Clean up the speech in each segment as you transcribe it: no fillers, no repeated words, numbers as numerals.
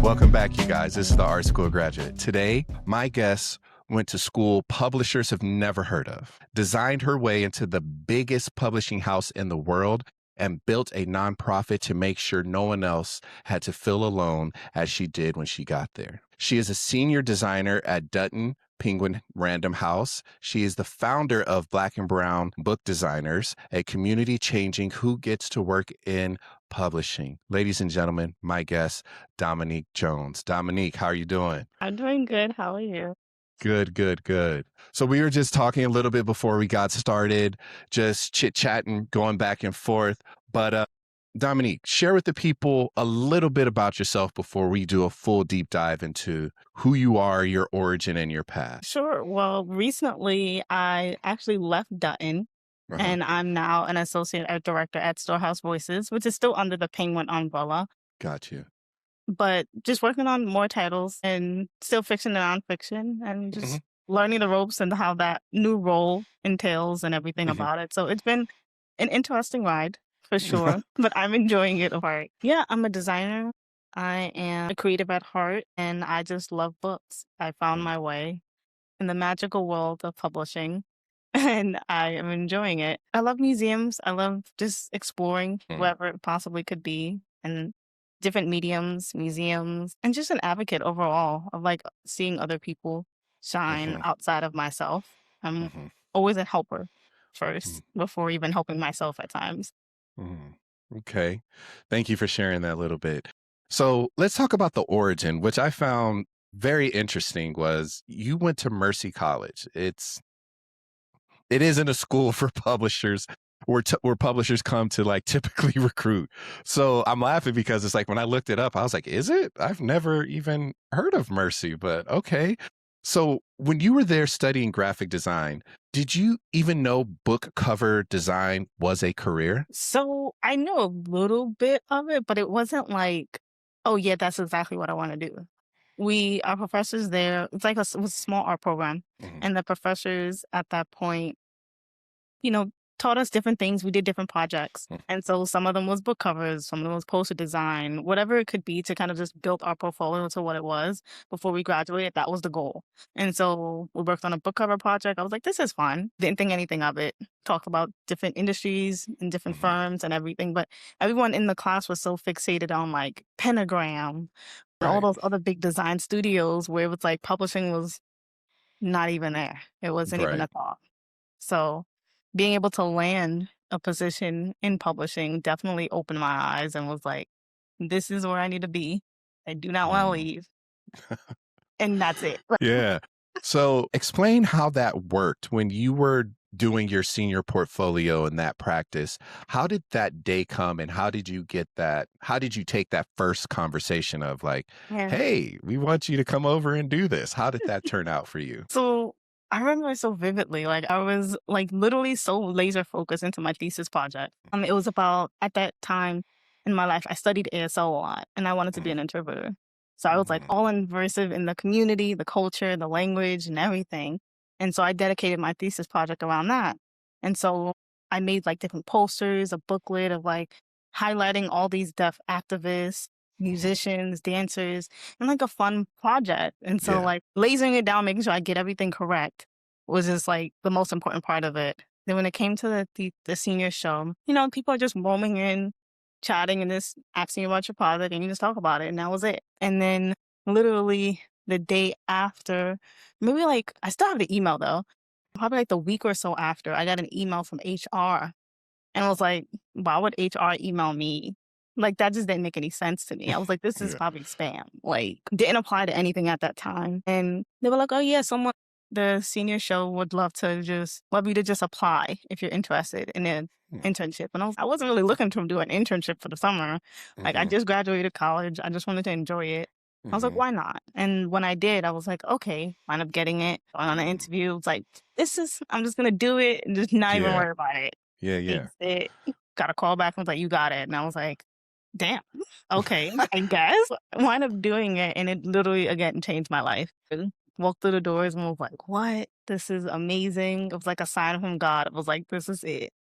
Welcome back, you guys. This is the Art School Graduate. Today, my guest went to school publishers have never heard of, designed her way into the biggest publishing house in the world, and built a nonprofit to make sure no one else had to feel alone as she did when she got there. She is a senior designer at Dutton Penguin Random House. She is the founder of Blk Brwn Book Designers, a community changing who gets to work in publishing. Ladies and gentlemen, my guest, Dominique Jones. Dominique, how are you doing? I'm doing good. How are you? Good, good, good. So we were just talking a little bit before we got started, just chit-chatting, going back and forth. But Dominique, share with the people a little bit about yourself before we do a full deep dive into who you are, your origin, and your past. Sure. Well, recently I actually left Dutton and I'm now an associate art director at Storehouse Voices, which is still under the Penguin umbrella, Got you. but just working on more titles and still fiction and nonfiction and just learning the ropes and how that new role entails and everything about it. So it's been an interesting ride for sure, but I'm enjoying it apart. Yeah, I'm a designer. I am a creative at heart and I just love books. I found my way in the magical world of publishing and I am enjoying it. I love museums. I love just exploring whatever it possibly could be and different mediums, museums, and just an advocate overall of like seeing other people shine outside of myself. I'm always a helper first before even helping myself at times. Okay. Thank you for sharing that a little bit. So let's talk about the origin, which I found very interesting was you went to Mercy College. It isn't a school for publishers where publishers come to like typically recruit. So I'm laughing because it's like when I looked it up, I was like, is it? I've never even heard of Mercy, but okay. So when you were there studying graphic design, did you even know book cover design was a career? So I knew a little bit of it, but it wasn't like, oh yeah, that's exactly what I want to do. Our professors there, it's like it was a small art program. And the professors at that point, taught us different things. We did different projects. And so some of them was book covers, some of them was poster design, whatever it could be to kind of just build our portfolio to what it was before we graduated. That was the goal. And so we worked on a book cover project. I was like, this is fun. Didn't think anything of it. Talked about different industries and different firms and everything. But everyone in the class was so fixated on like Pentagram and all those other big design studios where it was like publishing was not even there. It wasn't even a thought. So being able to land a position in publishing definitely opened my eyes and was like, this is where I need to be. I do not want to leave. And that's it. Yeah. So explain how that worked when you were doing your senior portfolio in that practice. How did that day come and how did you get that? How did you take that first conversation of like, hey, we want you to come over and do this? How did that turn out for you? So I remember it so vividly. Like I was like literally so laser focused into my thesis project. It was about at that time in my life, I studied ASL a lot and I wanted to be an interpreter. So I was like all immersive in the community, the culture, the language and everything. And so I dedicated my thesis project around that. And so I made like different posters, a booklet of like highlighting all these deaf activists, musicians, dancers, and like a fun project. And so like lasering it down, making sure I get everything correct was just like the most important part of it. Then when it came to the senior show, people are just roaming in, chatting and just asking you about your project and you just talk about it. And that was it. And then literally the day after, maybe like, I still have the email though, probably like the week or so after, I got an email from HR and I was like, why would HR email me? Like, that just didn't make any sense to me. I was like, this is probably spam. Like, didn't apply to anything at that time. And they were like, oh yeah, the senior show would love you to just apply if you're interested in an internship. And I wasn't really looking to do an internship for the summer. Like, I just graduated college. I just wanted to enjoy it. I was like, why not? And when I did, I was like, okay, wound up getting it. On an interview, it was like, I'm just going to do it and just not even worry about it. Yeah. It. Got a call back and was like, you got it. And I was like, damn, okay, I guess. I wound up doing it and it literally, again, changed my life. Walked through the doors and was like, what? This is amazing. It was like a sign from God. It was like, this is it.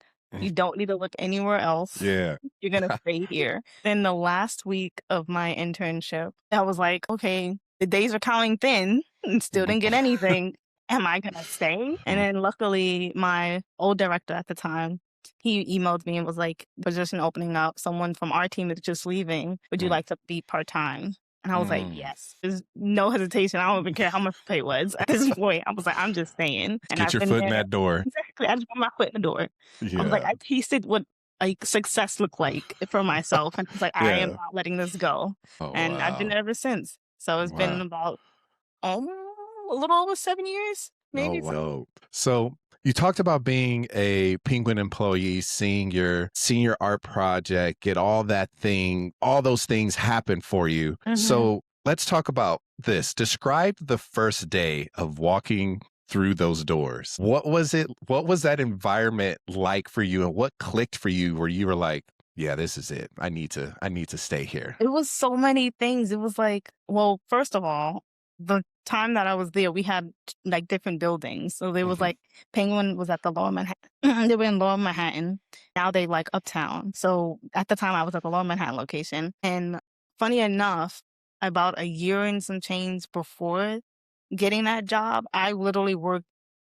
You don't need to look anywhere else. Yeah. You're gonna stay here. Then the last week of my internship, I was like, okay, the days are counting thin and still didn't get anything. Am I gonna stay? And then luckily my old director at the time, he emailed me and was like, position opening up, someone from our team is just leaving. Would you like to be part-time? And I was like, yes. There's no hesitation. I don't even care how much the pay was. At this point, I was like, I'm just staying. And Get I've your been foot in there. that door. Exactly. I just put my foot in the door. I was like, Yeah. I tasted what like success looked like for myself. And I was like, I am Yeah. not letting this go. Oh, And I've been wow. there ever since. So it's been Wow. about a little over 7 years, maybe. Oh, wow. So you talked about being a Penguin employee, seeing your senior art project, get all those things happen for you. So let's talk about this. Describe the first day of walking through those doors. What was it? What was that environment like for you, and what clicked for you where you were like, yeah, this is it. I need to stay here. It was so many things. It was like, well, first of all, the time that I was there, we had like different buildings. So there was like Penguin was at the Lower Manhattan. They were in Lower Manhattan. Now they like uptown. So at the time I was at the Lower Manhattan location. And funny enough, about a year and some change before getting that job, I literally worked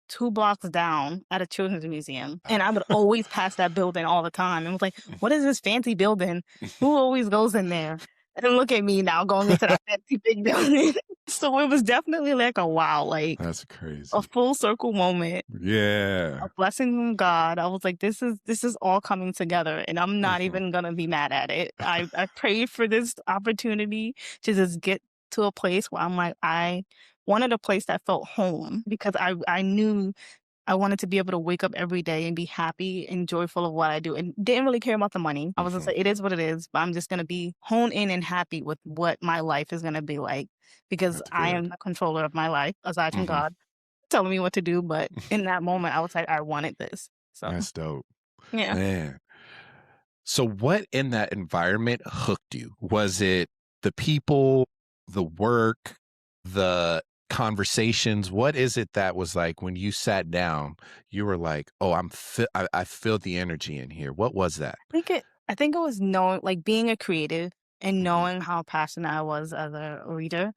2 blocks down at a children's museum. And I would always pass that building all the time. And was like, what is this fancy building? Who always goes in there? And look at me now going into that fancy big building. So it was definitely like a wow, like That's crazy. a full circle moment, Yeah. a blessing from God. I was like, this is all coming together, and I'm not even gonna be mad at it. I prayed for this opportunity to just get to a place where I'm like, I wanted a place that felt home, because I knew I wanted to be able to wake up every day and be happy and joyful of what I do, and didn't really care about the money. I was just like, it is what it is, but I'm just going to be honed in and happy with what my life is going to be like, because That's I good. am the controller of my life, aside from God telling me what to do. But in that moment, I was like, I wanted this. So, That's dope. yeah. Man. So what in that environment hooked you? Was it the people, the work, the conversations? What is it that was like when you sat down, you were like, oh, I feel the energy in here. What was that? I think it was knowing, like being a creative and Mhm. knowing how passionate I was as a reader.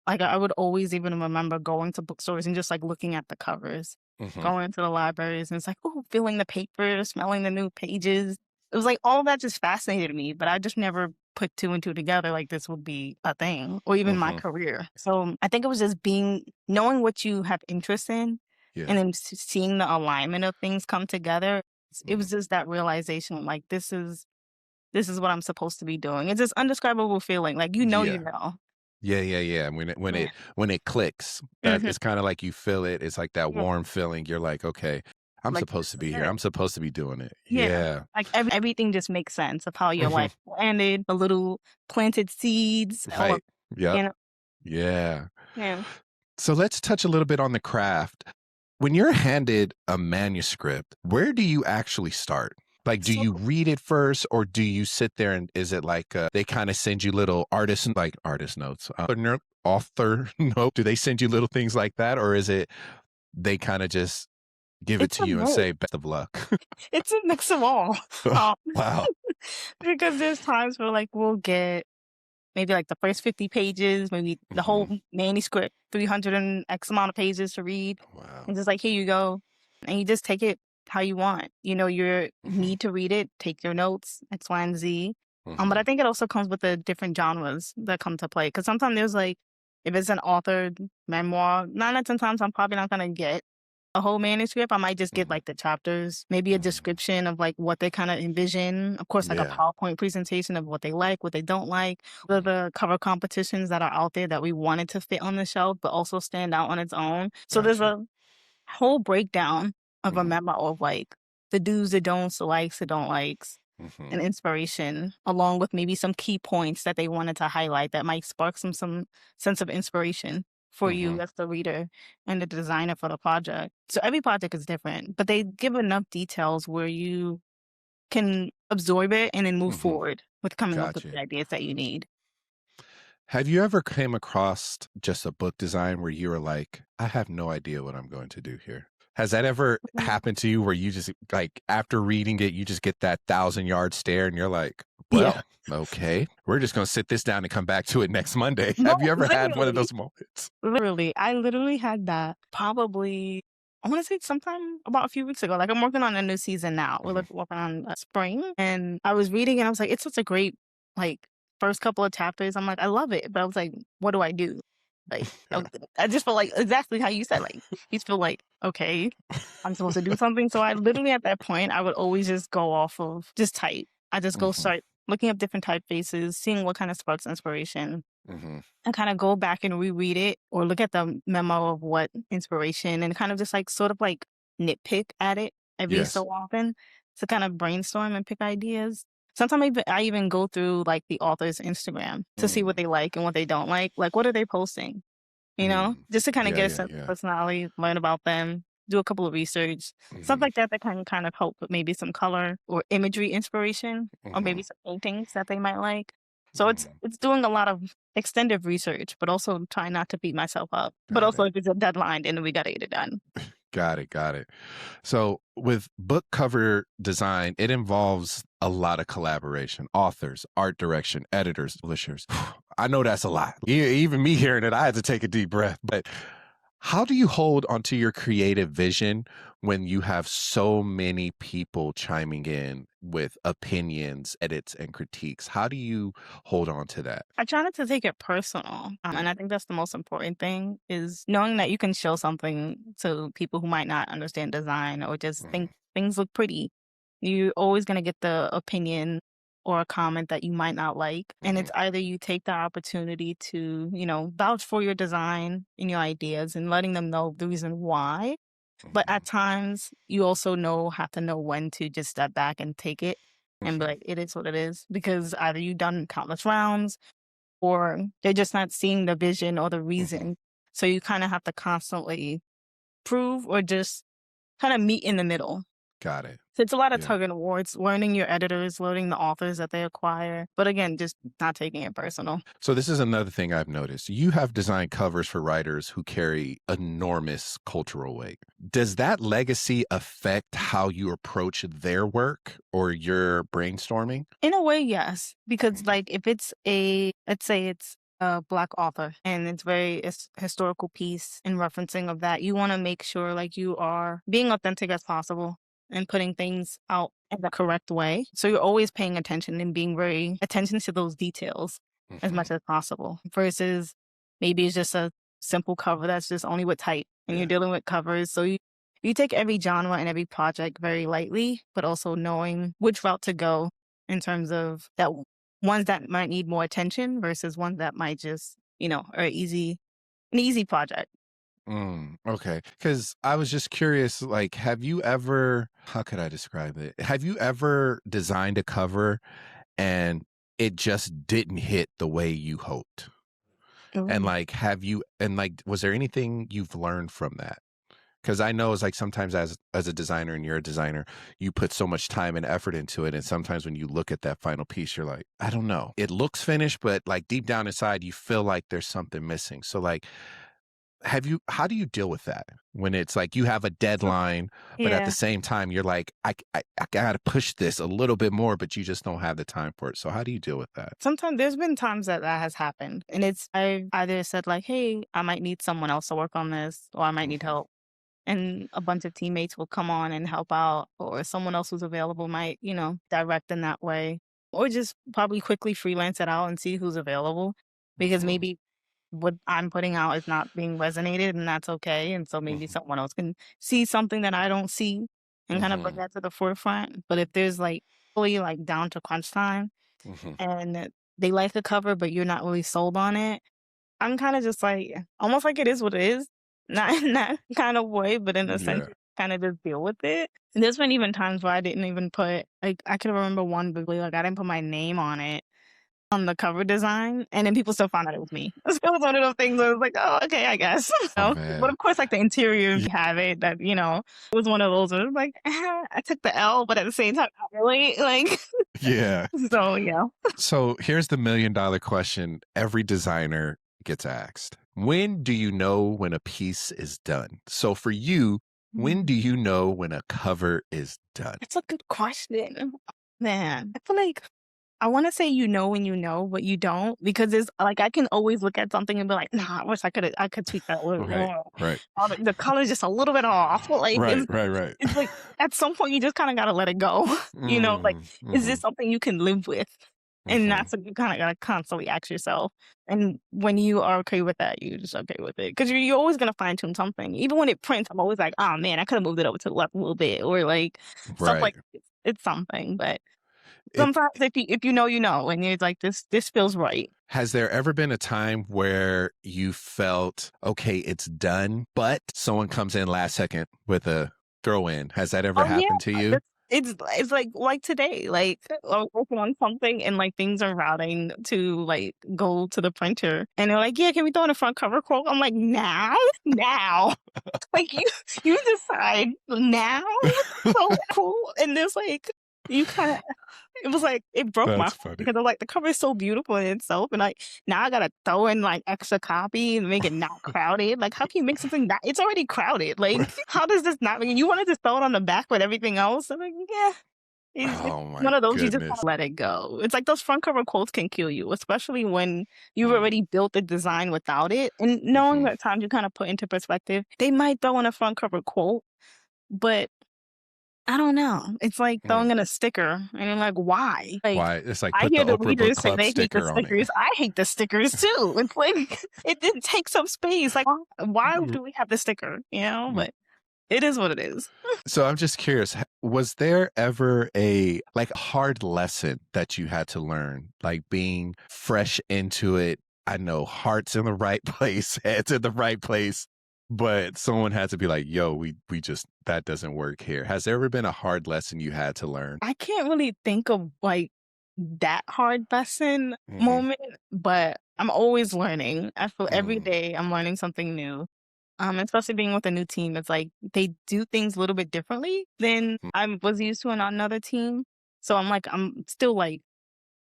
Like, I would always even remember going to bookstores and just, like, looking at the covers, Mhm. going to the libraries, and it's like, oh, feeling the paper, smelling the new pages. It was like all that just fascinated me, but I just never put 2 and 2 together, like this would be a thing, or even my Mhm. career. So I think it was just knowing what you have interest in, Yeah. and then seeing the alignment of things come together. It was Mhm. just that realization, like, this is what I'm supposed to be doing. It's this indescribable feeling, like, you Yeah. know. Yeah, yeah, yeah. Yeah. When it clicks, that Mhm. it's kind of like you feel it. It's like that Yeah. warm feeling. You're like, okay, I'm Like, supposed this to is be here. it. I'm supposed to be doing it. Yeah. Yeah. Like, everything just makes sense of how your Mhm. life landed, the little planted seeds, all of, Right. Yep. you know? Yeah. Yeah. So let's touch a little bit on the craft. When you're handed a manuscript, where do you actually start? Like, do So you read it first, or do you sit there and is it like they kind of send you little artist notes, author note? Do they send you little things like that, or is it they kind of just give it it's to a you and mix. say best of luck? It's a mix of all. Um, Wow. because there's times where, like, we'll get maybe, like, the first 50 pages, maybe the Hmm. whole manuscript, 300 and X amount of pages to read. Wow. And just like, here you go. And you just take it how you want. You know, you Hmm. need to read it, take your notes, X, Y, and Z. But I Hmm. think it also comes with the different genres that come to play. Because sometimes there's like, if it's an authored memoir, 9 out of 10 times I'm probably not gonna get a whole manuscript. I might just get Hmm. like the chapters, maybe a description of like what they kind of envision. Of course, like a Yeah. PowerPoint presentation of what they like, what they don't like, the cover competitions that are out there that we wanted to fit on the shelf, but also stand out on its own. So there's Gotcha. a whole breakdown of a Hmm. memo of like the do's, the don'ts, the likes, the don't likes, Hmm. and inspiration, along with maybe some key points that they wanted to highlight that might spark some sense of inspiration for Hmm. you as the reader and the designer for the project. So every project is different, but they give enough details where you can absorb it and then move Hmm. forward with coming up with Gotcha. the ideas that you need. Have you ever came across just a book design where you were like, I have no idea what I'm going to do here? Has that ever happened to you where you just like after reading it, you just get that 1,000-yard stare and you're like, Yeah. well, okay, we're just going to sit this down and come back to it next Monday. No, Have you ever had one of literally. those moments? Literally. I literally had that probably, I want to say sometime about a few weeks ago. Like I'm working on a new season now. We're like working on spring. And I was reading and I was like, it's such a great, like, first couple of chapters. I'm like, I love it. But I was like, what do I do? Like, I just felt like exactly how you said, like, you feel like, okay, I'm supposed to do something. So I literally at that point, I would always just go off of just type. I just go start looking up different typefaces, seeing what kind of sparks inspiration, and kind of go back and reread it or look at the memo of what inspiration and kind of just like sort of like nitpick at it every so Yes. often to kind of brainstorm and pick ideas. Sometimes I even go through like the author's Instagram to see what they like and what they don't like. Like, what are they posting? You know, just to kind of Yeah, get a yeah, sense of yeah. personality, learn about them, do a couple of research, stuff like that can kind of help with maybe some color or imagery inspiration or maybe some paintings that they might like. So it's doing a lot of extended research, but also trying not to beat myself up. But Got also it. if it's a deadline, then we got to get it done. Got it. Got it. So with book cover design, it involves a lot of collaboration, authors, art direction, editors, publishers. I know that's a lot. Even me hearing it, I had to take a deep breath. But how do you hold onto your creative vision when you have so many people chiming in with opinions, edits, and critiques? How do you hold on to that? I try not to take it personal. And I think that's the most important thing is knowing that you can show something to people who might not understand design or just think things look pretty. You're always going to get the opinion or a comment that you might not like. And it's either you take the opportunity to, vouch for your design and your ideas and letting them know the reason why. But at times you also have to know when to just step back and take it and be like, it is what it is. Because either you've done countless rounds or they're just not seeing the vision or the reason. So you kind of have to constantly prove or just kind of meet in the middle. Got it. So it's a lot of Yeah. tug and war. It's learning your editors, learning the authors that they acquire. But again, just not taking it personal. So this is another thing I've noticed. You have designed covers for writers who carry enormous cultural weight. Does that legacy affect how you approach their work or your brainstorming? In a way, yes. Because like if it's let's say it's a Black author and it's very historical piece in referencing of that, you want to make sure like you are being authentic as possible and putting things out in the correct way. So you're always paying attention and being very attention to those details as much as possible versus maybe it's just a simple cover that's just only with type and you're dealing with covers. So you take every genre and every project very lightly, but also knowing which route to go in terms of that ones that might need more attention versus ones that might just, are an easy project. Okay. Because I was just curious, like, have you ever, how could I describe it? Have you ever designed a cover and it just didn't hit the way you hoped? And Ooh. like, was there anything you've learned from that? Because I know it's like sometimes as a designer and you're a designer, you put so much time and effort into it. And sometimes when you look at that final piece, you're like, I don't know. It looks finished, but like deep down inside, you feel like there's something missing. So like, how do you deal with that when it's like you have a deadline, but at the Yeah. same time, you're like, I got to push this a little bit more, but you just don't have the time for it. So how do you deal with that? Sometimes there's been times that has happened. And I've either said like, hey, I might need someone else to work on this or I might need help. And a bunch of teammates will come on and help out or someone else who's available might, direct in that way. Or just probably quickly freelance it out and see who's available because maybe what I'm putting out is not being resonated and that's okay. And so maybe someone else can see something that I don't see and kind of bring that to the forefront. But if there's like fully like down to crunch time and they like the cover, but you're not really sold on it, I'm kind of just like, almost like it is what it is. Not in that kind of way, but in a sense, Yeah. kind of just deal with it. And there's been even times where I didn't even put, like, I can remember one vividly, like, I didn't put my name on it, on the cover design, and then people still found out it was me. So it was one of those things where I was like, oh, okay, I guess. Oh But man. of course, like, the interior, you have it, that, it was one of those where it was like, I took the L, but at the same time, not really. Like, Yeah. so, yeah. So here's the $1 million question every designer gets asked. When do you know when a piece is done? So for you, When do you know when a cover is done? It's a good question. Man, I feel like I want to say you know when you know, but you don't because it's like I can always look at something and be like, nah, I could tweak that a little Right, more. right, The color's just a little bit off. Like right, right, right. it's like at some point you just kind of gotta let it go. Like is Mm-hmm, this something you can live with? And mm-hmm. that's what you kind of gotta constantly ask yourself. And when you are okay with that, you're just okay with it because you're always gonna fine tune something. Even when it prints, I'm always like, oh man, I could have moved it over to the left a little bit, or like stuff Right. like it's something, but. It Sometimes if you know, you know, and you're like, this feels right. has there ever been a time where you felt okay, it's done, but someone comes in last second with a throw in? Has that ever Oh yeah, happened to you? it's like today, like I'm working on something and like things are routing to like go to the printer, and they're like, yeah, can we throw in a front cover quote? I'm like, now, like you decide now. So cool, and there's like you kind of it was like it broke my That's heart funny. because I'm like the cover is so beautiful in itself, and like now I gotta throw in like extra copy and make it not crowded. Like how can you make something that it's already crowded? Like how does this not? You wanted to throw it on the back with everything else? I'm like, yeah. It's Oh my one of those you just goodness. wanna let it go. It's like those front cover quotes can kill you, especially when you've Mm, already built the design without it. And knowing mhm, that times you kind of put into perspective, they might throw in a front cover quote, but I don't know. It's like mm. throwing in a sticker, and you're like, "Why?" Like, Why? It's like I put hear the the Oprah Book readers say Club they hate the sticker on it. stickers. I hate the stickers too. It's like it didn't take some space. Like, why do we have the sticker? Mm. But it is what it is. So I'm just curious, was there ever a like hard lesson that you had to learn, like being fresh into it? I know heart's in the right place, head's in the right place, but someone had to be like, yo, we just that doesn't work here. Has there ever been a hard lesson you had to learn? I can't really think of like that hard lesson Mm-hmm. moment, but I'm always learning. I feel every Mm, day I'm learning something new. Especially being with a new team, it's like they do things a little bit differently than mm, I was used to on another team. So I'm like, I'm still like,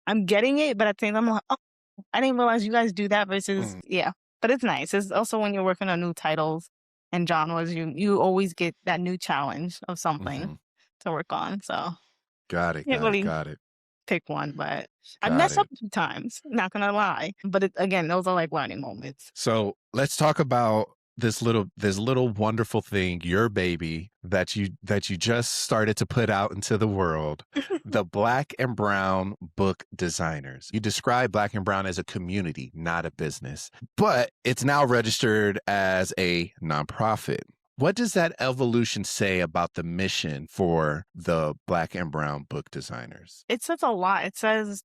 I'm getting it, but at the same time, I'm like, oh, I didn't realize you guys do that versus, mm, yeah. But it's nice. It's also when you're working on new titles and genres, you always get that new challenge of something mm-hmm. to work on. So Got it, can't got it, really got it, pick one, but I got messed up it. a few times, not gonna lie. But again, those are like learning moments. So let's talk about this little wonderful thing, your baby that you just started to put out into the world, the Black and Brown Book Designers. You describe Black and Brown as a community, not a business, but it's now registered as a nonprofit. What does that evolution say about the mission for the Black and Brown Book Designers? It says a lot. It says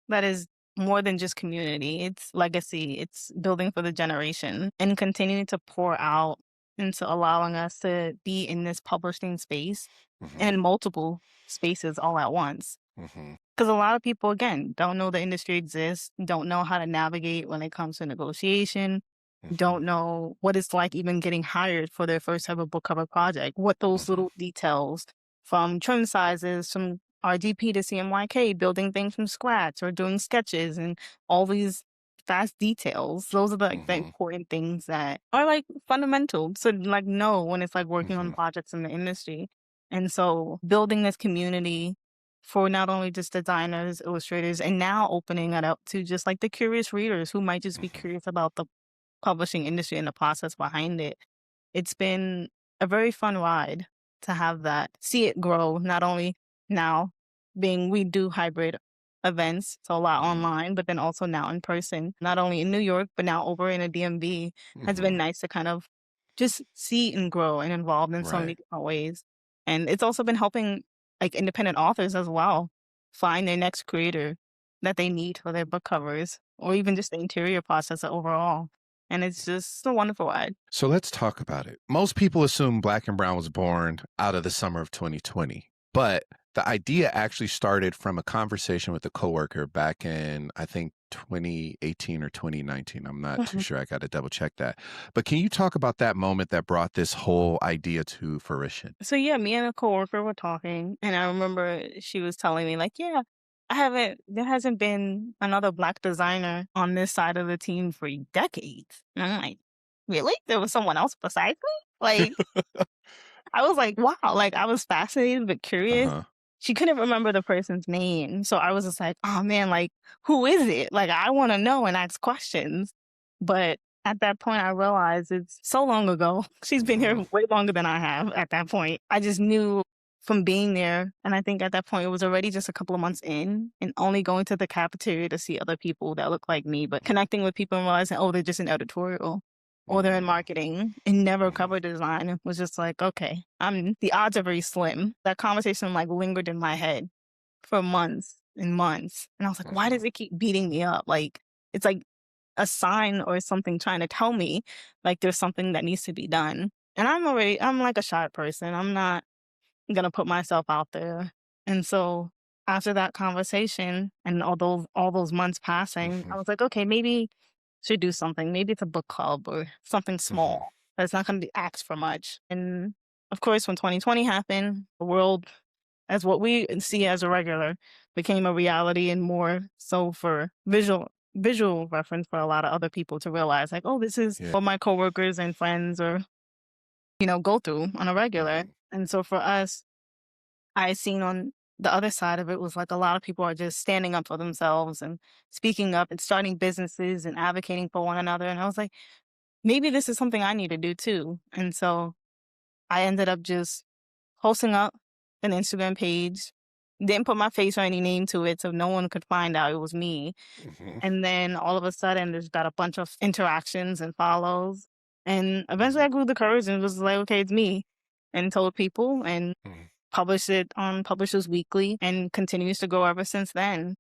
that is more than just community. It's legacy. It's building for the generation and continuing to pour out into allowing us to be in this publishing space Hmm. and in multiple spaces all at once. Hmm. Because a lot of people, again, don't know the industry exists, don't know how to navigate when it comes to negotiation, Hmm. don't know what it's like even getting hired for their first ever book cover project, what those Hmm. little details from trim sizes, from RDP to CMYK, building things from scratch or doing sketches and all these fast details. Those are the Hmm. important things that are like fundamental to like know when it's like working on Hmm. projects in the industry. And so building this community for not only just designers, illustrators, and now opening it up to just like the curious readers who might just be Hmm. curious about the publishing industry and the process behind it. It's been a very fun ride to have that, see it grow, not only now being we do hybrid events, so a lot Hmm. online, but then also now in person, not only in New York, but now over in a DMV has been Hmm. nice to kind of just see and grow and involved in so many Right. different ways. And it's also been helping like independent authors as well find their next creator that they need for their book covers or even just the interior process overall. And it's just a wonderful ride. So let's talk about it. Most people assume Black and Brown was born out of the summer of 2020, but the idea actually started from a conversation with a coworker back in, I think, 2018 or 2019. I'm not too Mhm. sure. I got to double check that. But can you talk about that moment that brought this whole idea to fruition? So yeah, me and a coworker were talking, and I remember she was telling me like, yeah, there hasn't been another Black designer on this side of the team for decades. And I'm like, really? There was someone else besides me? Like, I was like, wow, like I was fascinated but curious. Uh-huh. She couldn't remember the person's name. So I was just like, oh man, like who is it? Like I want to know and ask questions. But at that point I realized it's so long ago. She's been here Mhm. way longer than I have at that point. I just knew from being there. And I think at that point it was already just a couple of months in and only going to the cafeteria to see other people that look like me, but connecting with people and realizing, oh, they're just in editorial or they're in Mhm. marketing and never Mhm. cover design. It was just like, okay, the odds are very slim. That conversation like lingered in my head for months and months. And I was like, why Mhm. does it keep beating me up? Like, it's like a sign or something trying to tell me like there's something that needs to be done. And I'm like a shy person. I'm not gonna put myself out there. And so after that conversation and all those months passing, I Mhm. was like, okay, maybe should do something. Maybe it's a book club or something Mhm. small that's not gonna be asked for much. And of course, when 2020 happened, the world as what we see as a regular became a reality and more so for visual reference for a lot of other people to realize like, oh, this is Yeah. what my coworkers and friends or, go through on a regular. Mhm. And so for us, I seen on the other side of it was like a lot of people are just standing up for themselves and speaking up and starting businesses and advocating for one another. And I was like, maybe this is something I need to do too. And so I ended up just posting up an Instagram page, didn't put my face or any name to it so no one could find out it was me. Mhm. And then all of a sudden there's got a bunch of interactions and follows. And eventually Mhm. I grew the courage and was like, okay, it's me. And told people and Mhm. published it on Publishers Weekly and continues to grow ever since then.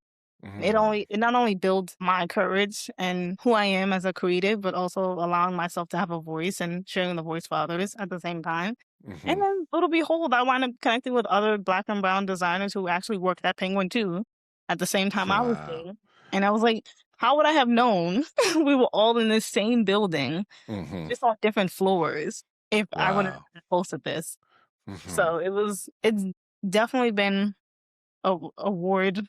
Mhm. It not only builds my courage and who I am as a creative, but also allowing myself to have a voice and sharing the voice for others at the same time. And Mhm. then little behold, I wound up connecting with other black and brown designers who actually worked at Penguin too at the same time I was Wow. there. And I was like, how would I have known we were all in this same building, Mhm. just on different floors, if I wouldn't Wow. have posted this? Mhm. So it's definitely been a award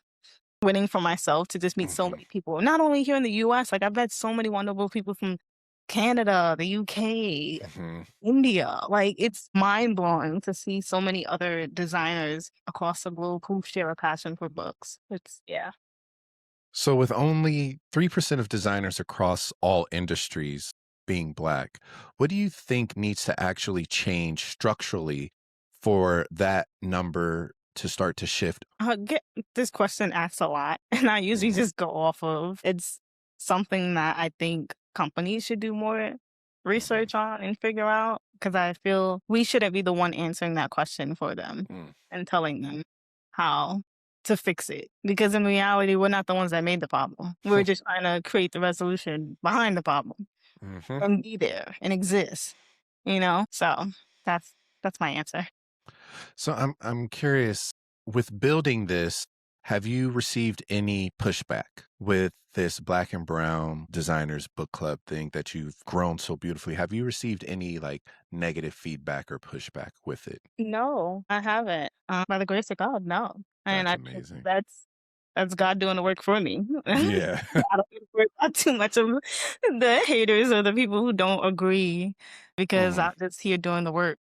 winning for myself to just meet so Mhm. many people, not only here in the US, like I've met so many wonderful people from Canada, the UK, Mhm. India. Like it's mind blowing to see so many other designers across the globe who share a passion for books. It's yeah. So, with only 3% of designers across all industries being Black, what do you think needs to actually change structurally for that number to start to shift? Get this question asked a lot, and I usually Mhm. just go off of it's something that I think companies should do more Mhm. research on and figure out because I feel we shouldn't be the one answering that question for them Mm. and telling them how to fix it. Because in reality, we're not the ones that made the problem. We're just trying to create the resolution behind the problem Mhm. and be there and exist, you know? So that's that's my answer. So, I'm curious, with building this, have you received any pushback with this Black and Brown Designers Book Club thing that you've grown so beautifully? Have you received any like negative feedback or pushback with it? No, I haven't. By the grace of God, no. And That's I think amazing. that's God doing the work for me. Yeah. I don't worry about too much of the haters or the people who don't agree because Mhm. I'm just here doing the work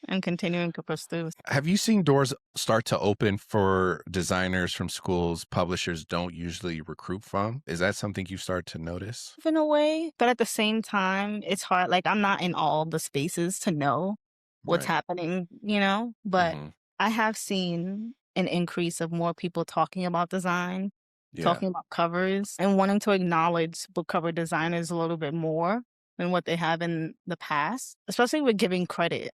and continuing to pursue. Have you seen doors start to open for designers from schools publishers don't usually recruit from? Is that something you start to notice? In a way, but at the same time, it's hard. Like I'm not in all the spaces to know what's Right. happening, you know, but Mhm. I have seen an increase of more people talking about design, Yeah. talking about covers, and wanting to acknowledge book cover designers a little bit more than what they have in the past, especially with giving credit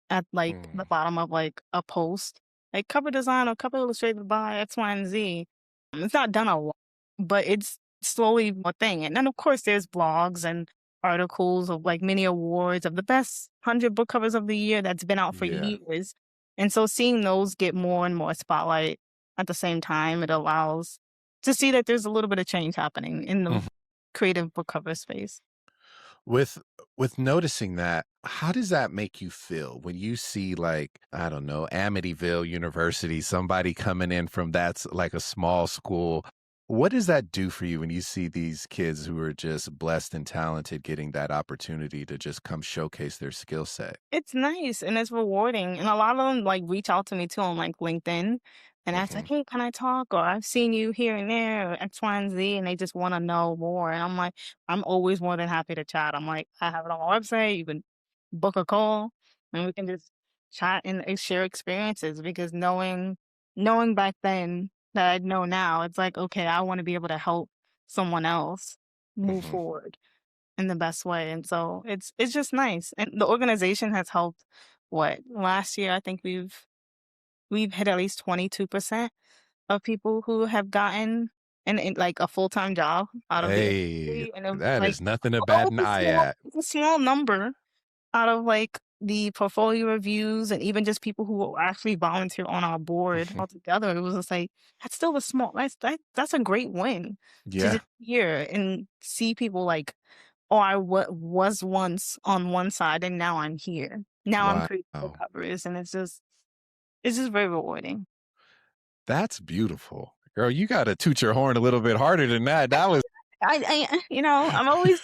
at like the Mm. bottom of like a post, like cover design or cover illustrated by X, Y, and Z. It's not done a lot, but it's slowly a thing. And then of course there's blogs and articles of like many awards of the best 100 book covers of the year that's been out for Yeah. years. And so seeing those get more and more spotlight at the same time, it allows to see that there's a little bit of change happening in the Mhm. creative book cover space. With noticing that, how does that make you feel when you see like, I don't know, Amityville University, somebody coming in from that's like a small school What does that do for you when you see these kids who are just blessed and talented getting that opportunity to just come showcase their skill set? It's nice and it's rewarding, and a lot of them, like, reach out to me too on, like, LinkedIn and ask, like, Mhm, "Hey, can I talk?" Or, "I've seen you here and there," or X, Y, and Z, and they just wanna know more, and I'm like, I'm always more than happy to chat. I'm like, "I have it on my website, you can book a call, and we can just chat and, share experiences," because knowing back then that I know now, it's like, "Okay, I wanna be able to help someone else move mhm. forward." In the best way, and so it's just nice, and the organization has helped. What, last year, I think we've hit at least 22% of people who have gotten like, a full-time job out of the Hey, industry, and it was that like, is nothing to oh, bat an eye at. it's a small number out of, like, the portfolio reviews and even just people who will actually volunteer on our board Mhm. altogether. It was just like, that's still a small that's a great win to Yeah. just hear and see people like, "Oh, was once on one side and now I'm here. Now I'm creating the Wow. covers," and it's just very rewarding. That's beautiful. Girl, you gotta toot your horn a little bit harder than that. That was I'm always,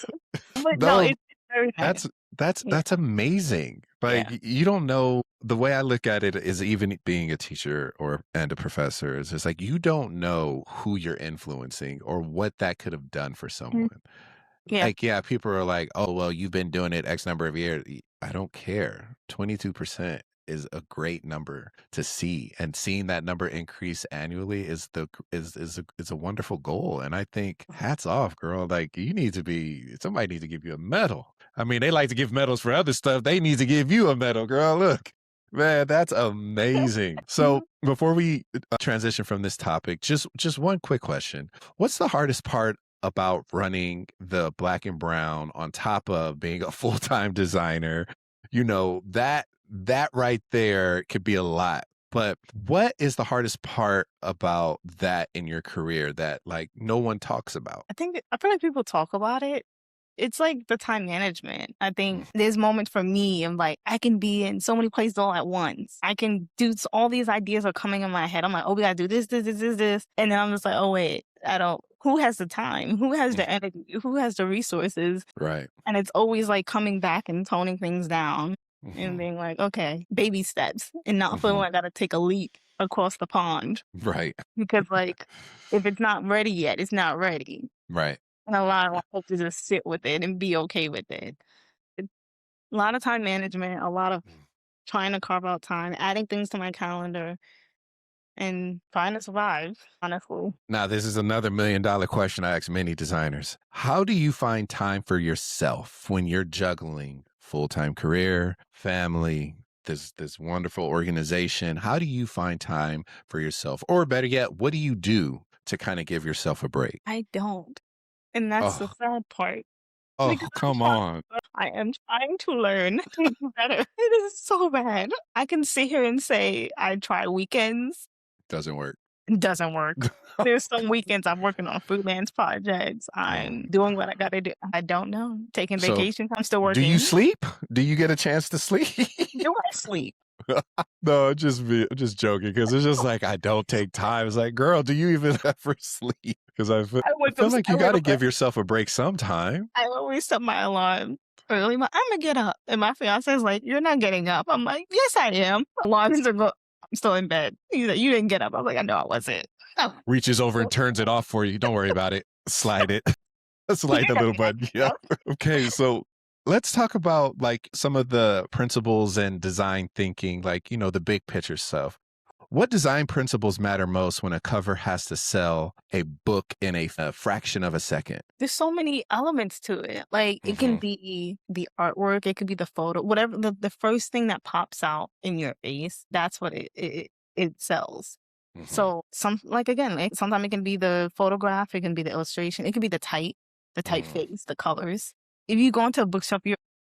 but no, no, it's very nice. that's Yeah, that's amazing. Like, yeah. you don't know the way I look at it is even being a teacher and a professor is just like you don't know who you're influencing or what that could have done for Mm, someone. yeah. Like, yeah, people are like, "Oh, well, you've been doing it X number of years." I don't care. 22% is a great number to see, and seeing that number increase annually is the is a wonderful goal, and I think hats off, girl. Like, you need to be somebody needs to give you a medal. I mean, they like to give medals for other stuff. They need to give you a medal, girl. Look. Man, that's amazing. So, Mhm. before we transition from this topic, just one quick question. What's the hardest part about running the Black and Brown on top of being a full-time designer? You know, that right there could be a lot. But what is the hardest part about that in your career that like no one talks about? I feel like people talk about it. It's like the time management. I think there's moments for me, I'm like, I can be in so many places all at once. I can do all these ideas are coming in my head. I'm like, oh, we gotta do this. And then I'm just like, oh, wait, I don't, who has the time? Who has Mhm. the energy? Who has the resources? Right. And it's always like coming back and toning things down and Mhm. being like, okay, baby steps and not feeling Mhm. like I gotta take a leap across the pond Right. because, like, if it's not ready yet, it's not ready. Right. And a lot of hope to just sit with it and be okay with it. It's a lot of time management, a lot of trying to carve out time, adding things to my calendar, and trying to survive, honestly. Now, this is another $1 million question I ask many designers. How do you find time for yourself when you're juggling full-time career, family, this wonderful organization? How do you find time for yourself? Or better yet, what do you do to kind of give yourself a break? I don't. And that's the Oh, sad part because oh, come on. I am trying to learn to do better. It is so bad. I can sit here and say I try weekends. Doesn't work. It doesn't work. There's some weekends I'm working on freelance projects. Oh. I'm doing what I gotta do. I don't know. Taking So, vacations. I'm still do you working. sleep? Do you get a chance to sleep? Do I sleep? No, I'm just joking because it's just like I don't take time. It's like, girl, do you even ever sleep? Because I feel like I you got wake to up give yourself a break sometime. I always set my alarm early. Imma get up, and my fiance is like, "You're not getting up." I'm like, "Yes, I am." Alarms are go I'm still in bed. He's like, "You didn't get up." I'm like, "I know I wasn't." "Oh, Reaches over and well, turns it off for you. Don't worry about it. Slide it. Slide you're the not little getting button. Yeah. up." Okay. So let's talk about like some of the principles and design thinking, like, the big picture stuff. What design principles matter most when a cover has to sell a book in a fraction of a second? There's so many elements to it. Like, it can Hmm. be the artwork, it could be the photo, whatever the first thing that pops out in your face, that's what it sells. Hmm. So again, like sometimes it can be the photograph, it can be the illustration, it can be the Hmm. typeface, the colors. If you go into a bookshop,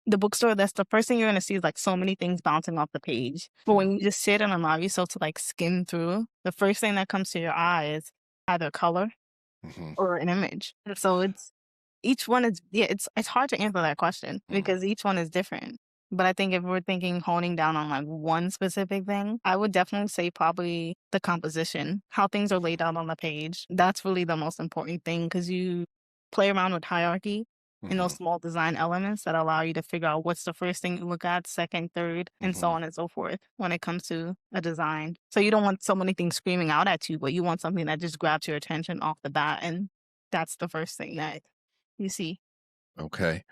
the bookstore, that's the first thing you're gonna see is like so many things bouncing off the page. But when you just sit and allow yourself to like skim through, the first thing that comes to your eye is either color Hmm. or an image. And so it's each one is, yeah, it's hard to answer that question because each one is different. But I think if we're thinking honing down on like one specific thing, I would definitely say probably the composition, how things are laid out on the page. That's really the most important thing because you play around with hierarchy and Hmm. those small design elements that allow you to figure out what's the first thing you look at, second, third, and so Hmm. on and so forth when it comes to a design. So you don't want so many things screaming out at you, but you want something that just grabs your attention off the bat. And that's the first thing that you see. Okay.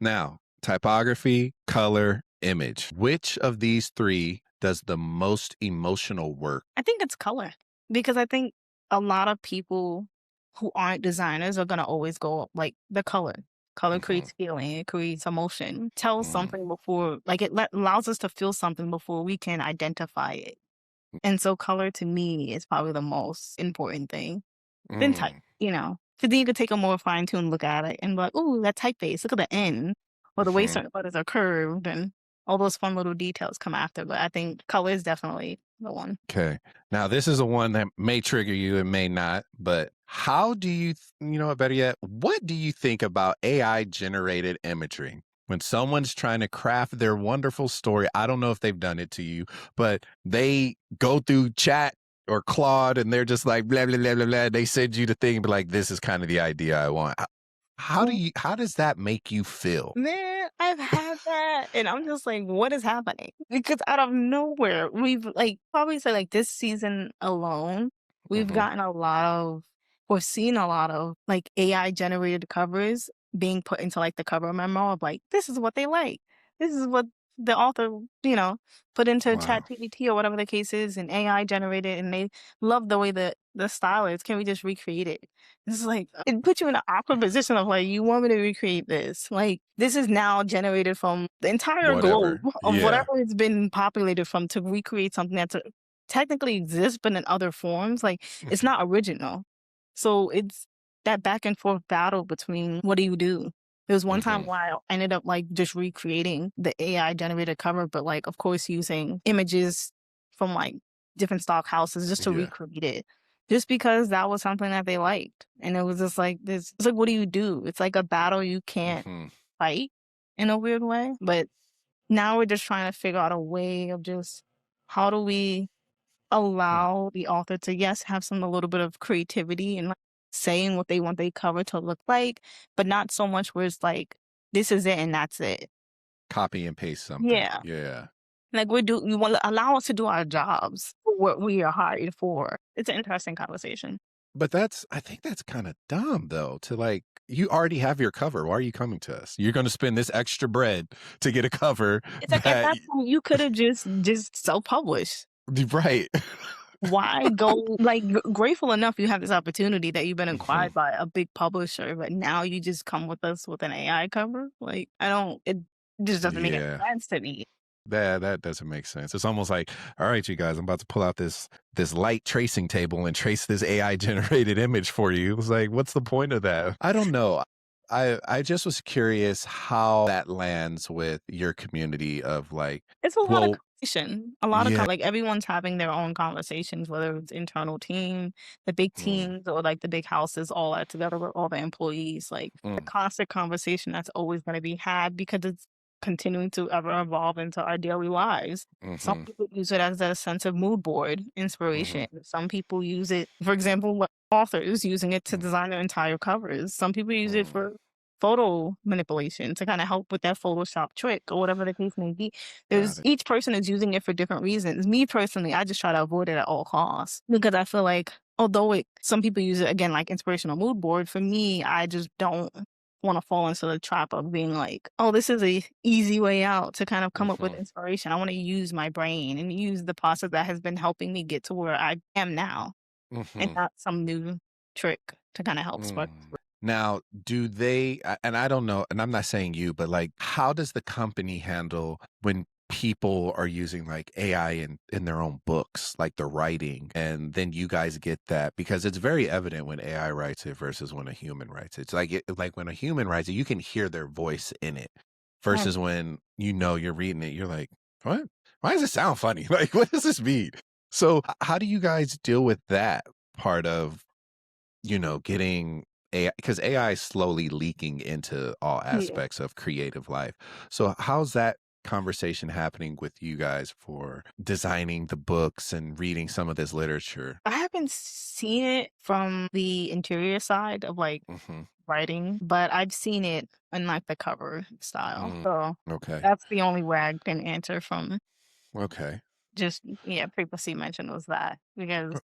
Now, typography, color, image. Which of these three does the most emotional work? I think it's color because I think a lot of people who aren't designers are gonna always go like the color. Color Hmm. creates feeling, it creates emotion, tells Hmm. something before, like allows us to feel something before we can identify it. And so color to me is probably the most important thing. Then type, Mm. you know, because then you could take a more fine tuned look at it and be like, "Ooh, that typeface. Look at the N, or the way Hmm. certain letters are curved, and all those fun little details come after." But I think color is definitely the one. Okay. Now, this is a one that may trigger you and may not, but how do you, you know what, better yet, what do you think about AI generated imagery? When someone's trying to craft their wonderful story, I don't know if they've done it to you, but they go through chat or Claude and they're just like, blah, blah, blah, blah, blah. They send you the thing, but like, this is kind of the idea I want. How does that make you feel? Man, I've had that, and I'm just like, "What is happening?" Because out of nowhere, we've, like, probably say, like, this season alone, we've Hmm. gotten a lot of or seen a lot of, like, AI-generated covers being put into, like, the cover memo of, like, "This is what they like. This is what the author, you know, put into Wow. ChatGPT," or whatever the case is, and AI generated, and they love the way the style is. Can we just recreate it? It's like, it puts you in an awkward position of like, you want me to recreate this? Like, this is now generated from the entire globe Whatever. of Yeah. whatever it's been populated from to recreate something that technically exists, but in other forms. Like, it's not original. So it's that back and forth battle between what do you do? There was one time Hmm. where I ended up like just recreating the AI generated cover, but like, of course, using images from like different stock houses just to Yeah. recreate it just because that was something that they liked. And it was just like this, it's like, what do you do? It's like a battle you can't Hmm. fight in a weird way. But now we're just trying to figure out a way of just how do we allow the author to, yes, have some a little bit of creativity and like saying what they want their cover to look like, but not so much where it's like, this is it and that's it. Copy and paste something. Yeah. Yeah. Like you want to allow us to do our jobs for what we are hired for. It's an interesting conversation. But I think that's kind of dumb though, to like, you already have your cover. Why are you coming to us? You're going to spend this extra bread to get a cover It's like at that, that point you could have just self-published. right. Why go like grateful enough you have this opportunity that you've been Hmm. acquired by a big publisher, but now you just come with us with an AI cover? Like I don't it just doesn't make any Yeah. sense to me. That doesn't make sense. It's almost like, all right, you guys, I'm about to pull out this light tracing table and trace this AI generated image for you. It's like, what's the point of that? I don't know. I just was curious how that lands with your community of like, It's a lot of well, conversation. A lot of yeah. like everyone's having their own conversations, whether it's internal team, the big Mm, teams, or like the big houses, all that together with all the employees. Like the mm, constant conversation that's always going to be had because it's continuing to ever evolve into our daily lives. Some mhm, people use it as a sense of mood board mhm, inspiration. Some people use it, for example, like authors using it to mm, design their entire covers. Some people use it mm. for photo manipulation to kind of help with that Photoshop trick or whatever the case may be. Got There's it. each person is using it for different reasons. Me personally, I just try to avoid it at all costs because I feel like although some people use it again like inspirational mood board, for me, I just don't want to fall into the trap of being like, oh, this is a easy way out to kind of come up with Mhm, inspiration. I want to use my brain and use the process that has been helping me get to where I am now and mhm, not some new trick to kind of help spark. mm. Now, do they, and I don't know, and I'm not saying you, but like, how does the company handle when people are using like AI in their own books, like the writing, and then you guys get that? Because it's very evident when AI writes it versus when a human writes it. It's like, like when a human writes it, you can hear their voice in it versus when, you know, you're reading it, you're like, what? Why does it sound funny? Like, what does this mean? So, how do you guys deal with that part of, you know, getting AI, because AI is slowly leaking into all Yeah. aspects of creative life. So how's that conversation happening with you guys for designing the books and reading some of this literature? I haven't seen it from the interior side of like Mm-hmm. writing, but I've seen it in like the cover style. Mm, So okay. that's the only way I can answer from Okay. just, yeah, frequency mention was that because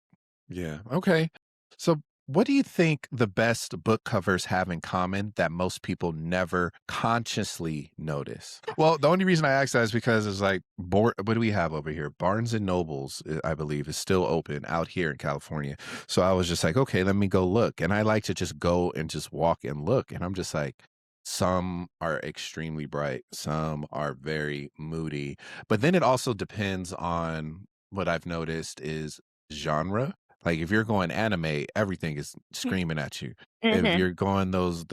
Yeah. Okay. So, what do you think the best book covers have in common that most people never consciously notice? Well, the only reason I ask that is because it's like, what do we have over here? Barnes and Nobles, I believe, is still open out here in California. So I was just like, okay, let me go look. And I like to just go and just walk and look. And I'm just like, some are extremely bright, some are very moody. But then it also depends on what I've noticed is genre. Like if you're going anime, everything is screaming at you. If Mhm. you're going those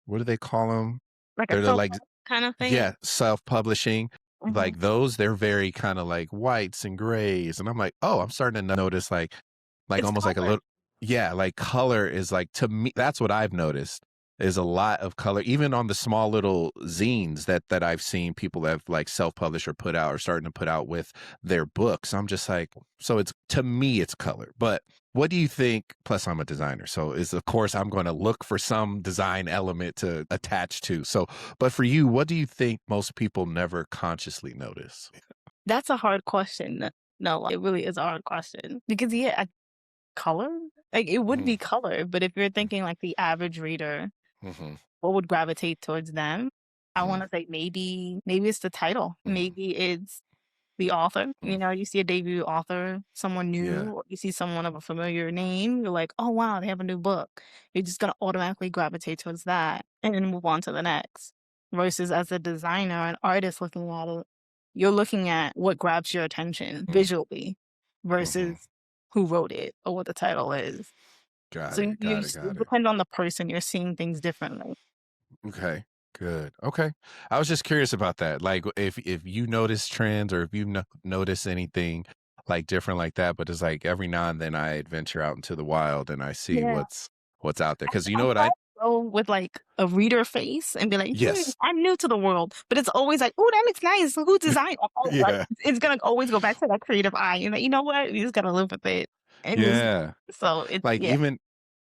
what do they call them? Like a They're the soap like kind of thing. yeah, self-publishing. Mhm. Like those, they're very kind of like whites and grays. And I'm like, oh, I'm starting to notice like It's almost like a color. little yeah, like color is like to me, that's what I've noticed is a lot of color, even on the small little zines that I've seen people have like self-published or put out or starting to put out with their books. I'm just like, so it's to me, it's color. But what do you think? Plus, I'm a designer. So is of course I'm going to look for some design element to attach to. So, but for you, what do you think most people never consciously notice? That's a hard question. No, it really is a hard question because yeah, color, like it would Mm-hmm. be color, but if you're thinking like the average reader, Mm-hmm. what would gravitate towards them? I Mm-hmm. want to say maybe it's the title, maybe it's the author. Mm-hmm. You see a debut author, someone new, Yeah. or you see someone of a familiar name, you're like, oh wow, they have a new book. You're just gonna automatically gravitate towards that and then move on to the next. Versus as a designer, an artist looking at it, you're looking at what grabs your attention visually Mm-hmm. versus who wrote it or what the title is. Got So it. Got it. it Got it. depends on the person, you're seeing things differently. Okay. Good. Okay. I was just curious about that. Like if you notice trends or if you notice anything like different like that, but it's like every now and then I venture out into the wild and I see Yeah. what's out there. Cause you I know what try I to go with like a reader face and be like, yes. I'm new to the world. But it's always like, oh, that looks nice. Who designed? Oh, like Yeah. it's gonna always go back to that creative eye. And like, you know what? You just gotta live with it. And just Yeah. so it's Like yeah. even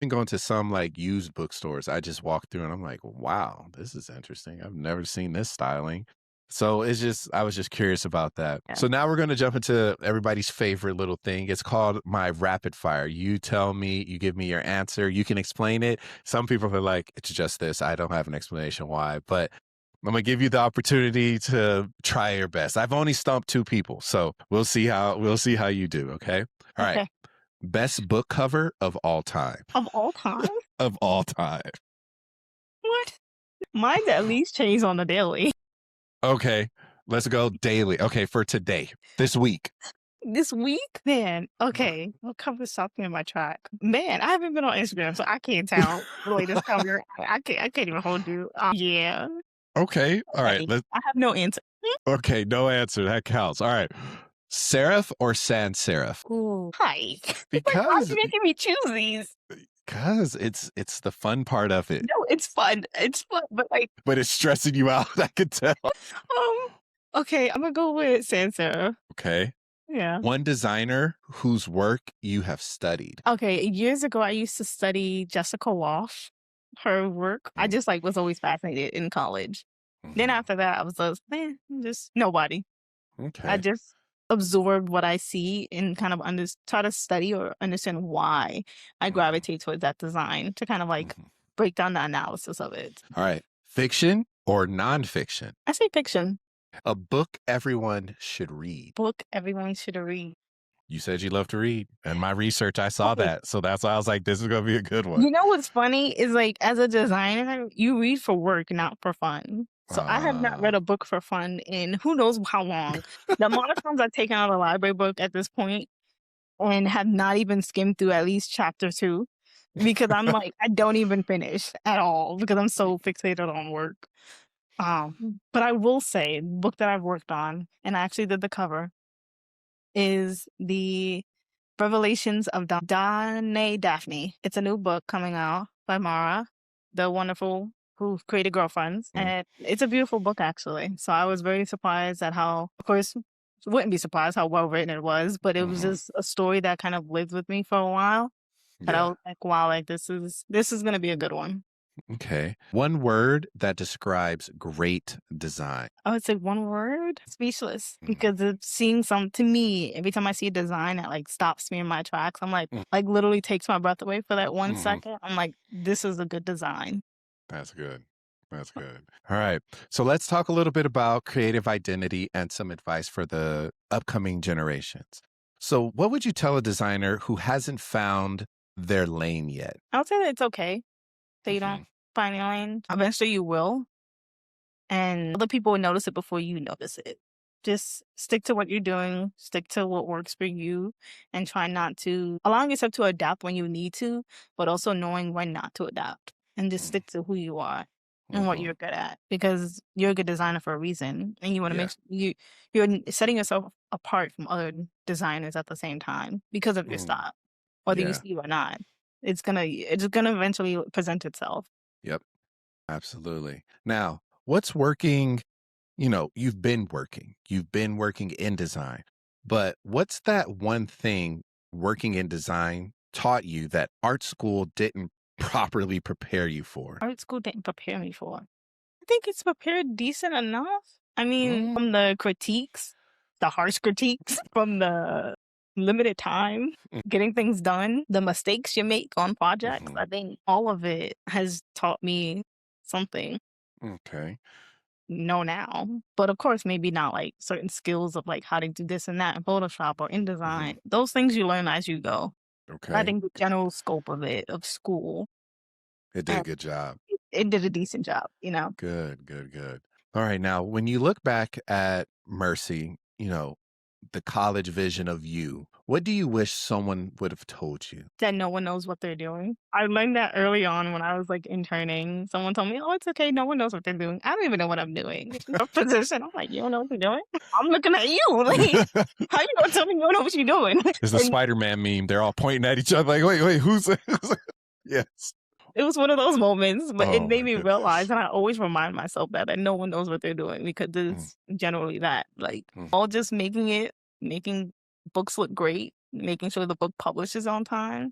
going to some like used bookstores, I just walk through and I'm like, wow, this is interesting. I've never seen this styling. So it's just, I was just curious about that. Yeah. So now we're going to jump into everybody's favorite little thing. It's called my rapid fire. You tell me, you give me your answer. You can explain it. Some people are like, it's just this. I don't have an explanation why, but I'm going to give you the opportunity to try your best. I've only stumped two people, so we'll see how you do. Okay. All right. Okay. Best book cover of all time. Of all time? Of all time. What? Mine's at least change on the daily. Okay. Let's go daily. Okay, for today, this week. This week? Man, okay. What cover stopped me in my track? Man, I haven't been on Instagram, so I can't tell the latest cover. I can't even hold you. Yeah. Okay. All right. Okay. I have no answer. Okay. No answer. That counts. All right. Serif or sans serif? Ooh. Hi. It's like, why are Because you making me choose these? it's the fun part of it, No, it's fun. It's fun, but like, but it's stressing you out. I could tell. um, okay, I'm gonna go with Sansa. Okay. Yeah. One designer whose work you have studied. Okay, years ago, I used to study Jessica Walsh, her work. I just like was always fascinated in college. Then Mhm. after that, I was just nobody. I Okay. just absorb what I see and kind of try to study or understand why I Mhm. gravitate towards that design to kind of like Mhm. break down the analysis of it. All right. Fiction or nonfiction? I say fiction. A book everyone should read. Book everyone should read. You said you love to read. And my research, I saw Okay. that. So that's why I was like, this is going to be a good one. You know what's funny is like as a designer, you read for work, not for fun. So I have not read a book for fun in who knows how long. The amount of times I've taken out a library book at this point and have not even skimmed through at least chapter 2 because I'm like, I don't even finish at all because I'm so fixated on work. But I will say, the book that I've worked on, and I actually did the cover, is the Revelations of Daphne. It's a new book coming out by Mara, the wonderful who created Girlfriends, Mm. and it's a beautiful book actually. So I was very surprised at how, of course, wouldn't be surprised how well written it was, but it was Mhm. just a story that kind of lived with me for a while. And I Yeah. was like, wow, like this is gonna be a good one. Okay. One word that describes great design. I would say one word, speechless, Mm. because it's seeing some to me, every time I see a design that like stops me in my tracks, I'm Mm. like literally takes my breath away for that one Mhm. second. I'm like, this is a good design. That's good. That's good. All right. So let's talk a little bit about creative identity and some advice for the upcoming generations. So, what would you tell a designer who hasn't found their lane yet? I would say that it's okay that you don't Mhm. find your lane. Eventually you will. And other people will notice it before you notice it. Just stick to what you're doing, stick to what works for you, and try not to allowing yourself to adapt when you need to, but also knowing when not to adapt. And just Mm. stick to who you are and what Mhm. you're good at. Because you're a good designer for a reason. And you want to Yeah. you're setting yourself apart from other designers at the same time because of your Mm. style. Whether you Yeah. see it or not. It's gonna eventually present itself. Yep. Absolutely. Now, what's working? You've been working in design, but what's that one thing working in design taught you that art school didn't properly prepare you for? Art school didn't prepare me for. I think it's prepared decent enough. I mean, Mm. from the critiques, the harsh critiques, from the limited time, getting things done, the mistakes you make on projects, Mhm. I think all of it has taught me something Okay. know now. But of course, maybe not like certain skills of like how to do this and that in Photoshop or Mhm. InDesign. Those things you learn as you go. I Okay. think the general scope of it, of school, It did a and good job. it did a decent job, Good, good, good. All right. Now, when you look back at Mercy, the college vision of you, what do you wish someone would have told you? that no one knows what they're doing. I learned that early on when I was like interning. Someone told me, "Oh, it's okay. No one knows what they're doing." I don't even know what I'm doing. A position. I'm like, "You don't know what you're doing?" I'm looking at you. Like, how you gonna tell me you don't know what you're doing? It's the And Spider-Man meme. They're all pointing at each other like, wait, who's yes. it was one of those moments, but it Oh made my me realize, goodness. and I always remind myself that no one knows what they're doing because Mm, it's generally that. Like, mm, all just making books look great, making sure the book publishes on time.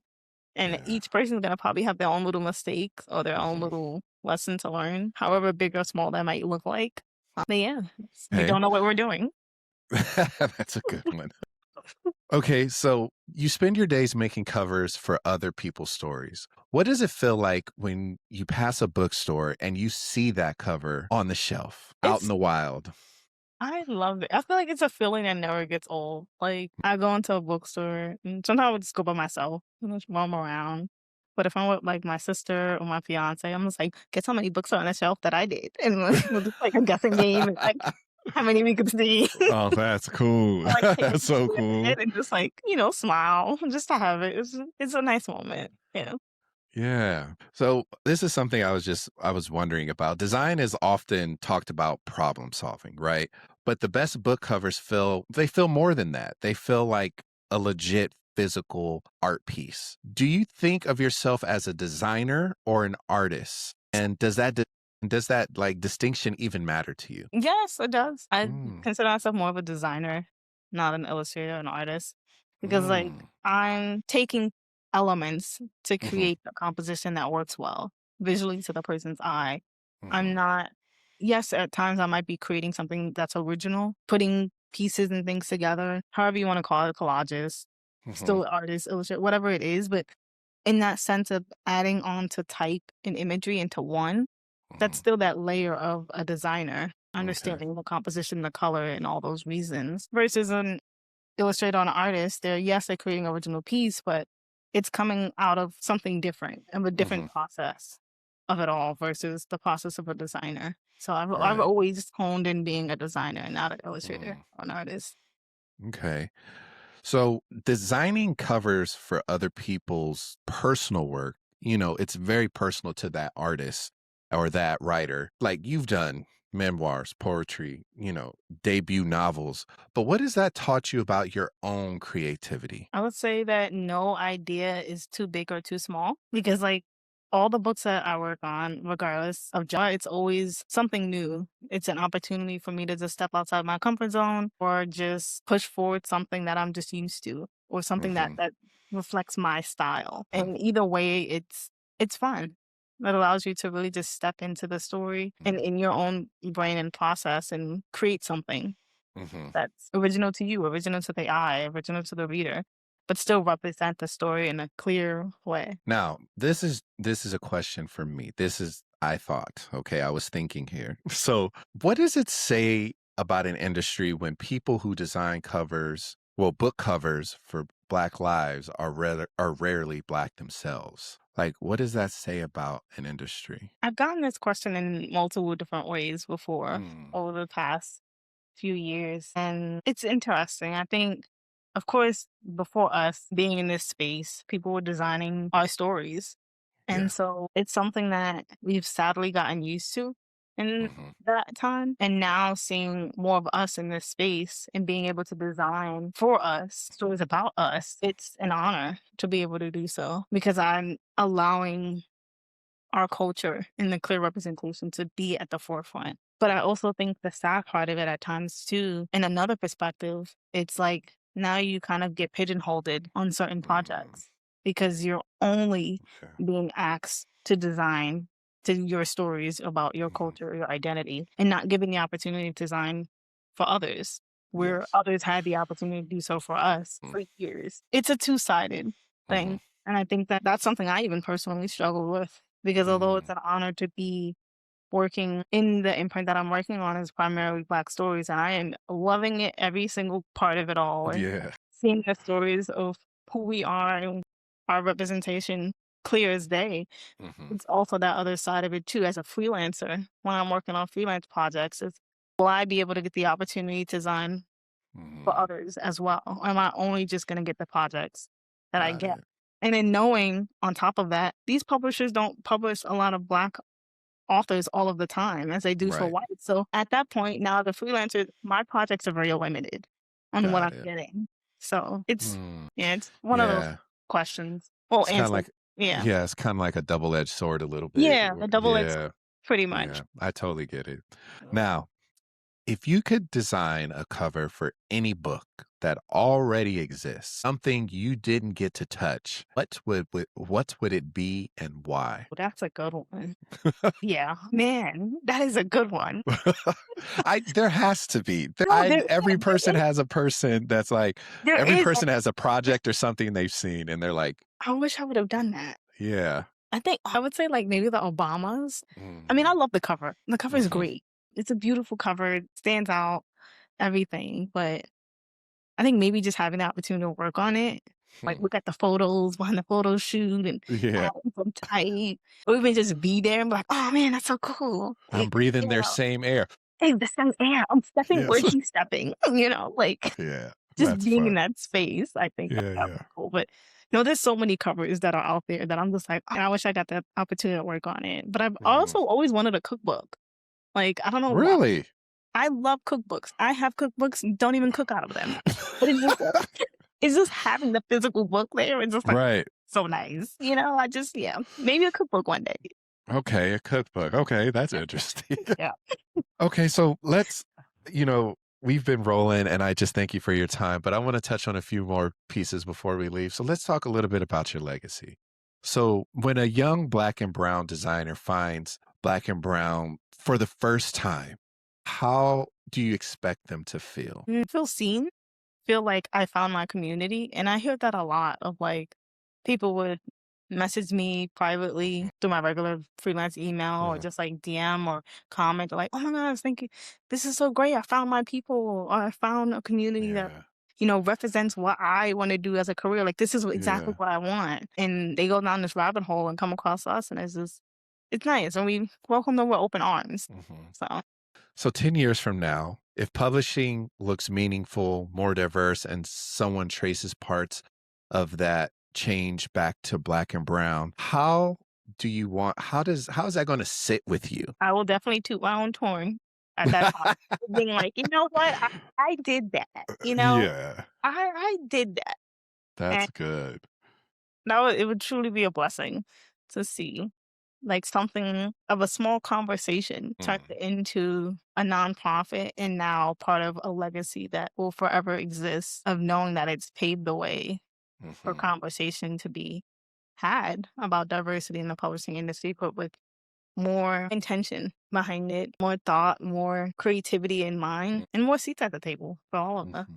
And yeah. each person's gonna probably have their own little mistakes or their own Mhm. little lesson to learn, however big or small that might look like. But yeah, we Hey, don't know what we're doing. that's a good one. Okay, so you spend your days making covers for other people's stories. What does it feel like when you pass a bookstore and you see that cover on the shelf out in It's the wild? I love it. I feel like it's a feeling that never gets old. Like I go into a bookstore and sometimes I would just go by myself and just roam around. But if I'm with like my sister or my fiance, I'm just like, guess how many books are on the shelf that I did? And like, we'll just like a guessing game and like how many we could see. Oh, that's cool. Like take That's so a cool. bed and just like, smile just to have it. It's a nice moment. Yeah. Yeah. So this is something I was wondering about. Design is often talked about problem solving, right? But the best book covers feel more than that. They feel like a legit physical art piece. Do you think of yourself as a designer or an artist? And does that like distinction even matter to you? Yes, it does. I Mm, consider myself more of a designer, not an illustrator, an artist. Because like mm, I'm taking elements to mhm, create a composition that works well visually to the person's eye. I'm mhm, not yes, at times I might be creating something that's original, putting pieces and things together, however you want to call it, collages, mhm, still artist, illustrator, whatever it is, but in that sense of adding on to type and imagery into one, that's mhm. still that layer of a designer, Okay. understanding the composition, the color, and all those reasons. Versus an illustrator or an artist, they're creating an original piece, but it's coming out of something different, of a different Mhm. process of it all versus the process of a designer. So I've Right. always honed in being a designer and not an illustrator Mm, or an artist. okay. So designing covers for other people's personal work, it's very personal to that artist or that writer. Like you've done memoirs, poetry, debut novels. But what has that taught you about your own creativity? I would say that no idea is too big or too small because like all the books that I work on, regardless of genre, it's always something new. It's an opportunity for me to just step outside my comfort zone or just push forward something that I'm just used to or something that Mm-hmm. reflects my style. And either way, it's fun. It allows you to really just step into the story and in your own brain and process and create something Mm-hmm. that's original to you, original to the eye, original to the reader, but still represent the story in a clear way. Now, this is a question for me. This is I thought, okay, I was thinking here. So, what does it say about an industry when people who design covers, well, book covers for Black lives are rarely Black themselves? Like, what does that say about an industry? I've gotten this question in multiple different ways before Mm, over the past few years, and it's interesting. I think, of course, before us being in this space, people were designing our stories. And yeah. so it's something that we've sadly gotten used to in Mm-hmm. that time. And now seeing more of us in this space and being able to design for us stories about us, it's an honor to be able to do so because I'm allowing our culture and the clear representation to be at the forefront. But I also think the sad part of it at times too, in another perspective, it's like now you kind of get pigeonholed on certain Mm, projects because you're only yeah. being asked to design to your stories about your Mm-hmm. culture, your identity, and not given the opportunity to design for others, where Yes. others had the opportunity to do so for us for years. It's a two-sided Mm-hmm. thing. And I think that that's something I even personally struggle with because although Mm, it's an honor to be working in the imprint that I'm working on is primarily Black stories, and I am loving it every single part of it all, and yeah. seeing the stories of who we are and our representation clear as day. Mm-hmm. It's also that other side of it too. As a freelancer, when I'm working on freelance projects, is will I be able to get the opportunity to design for Mm-hmm. others as well? Or am I only just going to get the projects that I Got get? it. And then knowing on top of that, these publishers don't publish a lot of Black authors all of the time as they do for Right. white. So at that point, now the freelancer, my projects are very limited on what Got I'm it. getting. So it's, Mm, yeah, it's one of those yeah. questions. Well, It's kind of answers. like, Yeah. yeah, it's kind of like a double-edged sword a little bit. Yeah. The double edged Yeah. pretty much. Yeah. I totally get it. Now, if you could design a cover for any book that already exists, something you didn't get to touch, what would it be and why? Well, that's a good one. Yeah. Man, that is a good one. I there has to be. No, Every person has a person that's like there every is. person has a project or something they've seen and they're like, I wish I would have done that. yeah. I think I would say like maybe the Obamas. I mean, I Mm, love the cover. The cover is mhm, great. It's a beautiful cover. It stands out, everything. But I think maybe just having the opportunity to work on it, like hmm. look at the photos behind the photo shoot and Yeah. have them tight, or even just be there and be like, oh man, that's so cool. I'm Like, breathing you their know, same air. hey, the sun's air. I'm stepping where Yes. she's stepping, like Yeah. just That's being in fun. that space. I think Yeah, that would yeah. be cool. But there's so many covers that are out there that I'm just like, "Oh, I wish I got that opportunity to work on it. But I've Mhm. also always wanted a cookbook. Like, I don't know why. Really? I love cookbooks. I have cookbooks, don't even cook out of them. But it's just having the physical book there. It's just like Right. so nice. I just, yeah, maybe a cookbook one day. Okay, a cookbook. Okay, that's interesting. Yeah. Okay, so we've been rolling and I just thank you for your time, but I want to touch on a few more pieces before we leave. So let's talk a little bit about your legacy. So when a young Black and Brown designer finds Black and Brown for the first time, how do you expect them to feel? Feel seen, feel like I found my community. And I hear that a lot of like people would message me privately through my regular freelance email or Mhm. just like DM or comment like, oh my gosh, thank you. This is so great. I found my people or I found a community that, Yeah. represents what I want to do as a career. Like this is exactly Yeah. what I want. And they go down this rabbit hole and come across us and it's nice. And we welcome them with open arms. Mhm. So So 10 years from now, if publishing looks meaningful, more diverse, and someone traces parts of that change back to Black and Brown, how is that going to sit with you? I will definitely toot my own horn at that time. Being like, you know what? I did that. Yeah, I did that. And that's good. it would truly be a blessing to see. like something of a small conversation turned into a nonprofit and now part of a legacy that will forever exist, of knowing that it's paved the way for conversation to be had about diversity in the publishing industry, but with more intention behind it, more thought, more creativity in mind, and more seats at the table for all of us.